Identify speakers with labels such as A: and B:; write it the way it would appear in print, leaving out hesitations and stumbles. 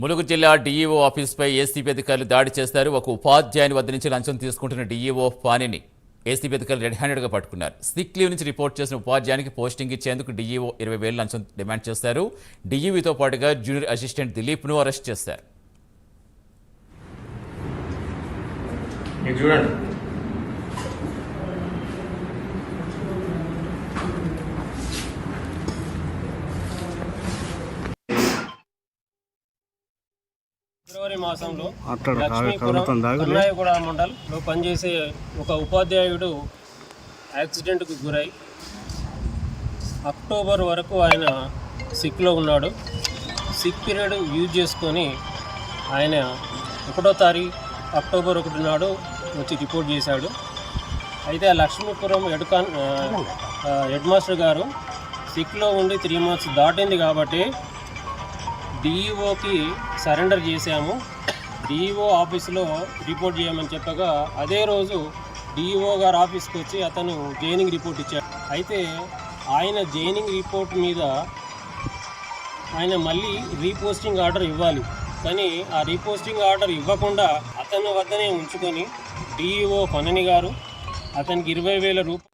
A: ములుగు జిల్లా DEO ఆఫీస్పై ACB అధికారులు దాడి చేశారు. ఒక ఉపాధ్యాయుని వద్ద నుంచి లంచం తీసుకుంటున్న డీఈఓ పానిని ఏసీబీ అధికారులు రెడ్ హ్యాండెడ్గా పట్టుకున్నారు. సిక్ లీవ్ నుంచి రిపోర్ట్ చేసిన ఉపాధ్యాయునికి పోస్టింగ్ ఇచ్చేందుకు డీఈఓ 20,000 లంచం డిమాండ్ చేశారు. డీఈఓతో పాటుగా జూనియర్ అసిస్టెంట్ దిలీప్ను అరెస్ట్ చేశారు.
B: ఫిబ్రవరి మాసంలో లక్ష్మీపురం కన్నాయగూడ మండలంలో పనిచేసే ఒక ఉపాధ్యాయుడు యాక్సిడెంట్కు గురై అక్టోబర్ వరకు ఆయన సిక్లో ఉన్నాడు. సిక్ పీరియడ్ యూజ్ చేసుకొని ఆయన 1వ తారీఖు అక్టోబర్ 1 నాడు వచ్చి రిపోర్ట్ చేశాడు. అయితే ఆ లక్ష్మీపురం హెడ్ మాస్టర్ గారు సిక్లో ఉండి 3 months దాటింది కాబట్టి డిఈఓకి సరెండర్ చేశాము. డిఈఓ ఆఫీసులో రిపోర్ట్ చేయమని చెప్పగా అదే రోజు డిఈఓ గారు ఆఫీస్కి వచ్చి అతను జైనింగ్ రిపోర్ట్ ఇచ్చాడు. అయితే ఆయన జైనింగ్ రిపోర్ట్ మీద ఆయన మళ్ళీ రీపోస్టింగ్ ఆర్డర్ ఇవ్వాలి. కానీ ఆ రీపోస్టింగ్ ఆర్డర్ ఇవ్వకుండా అతని వద్దనే ఉంచుకొని డిఈఓ పనని గారు అతనికి 20,000 రూపాయలు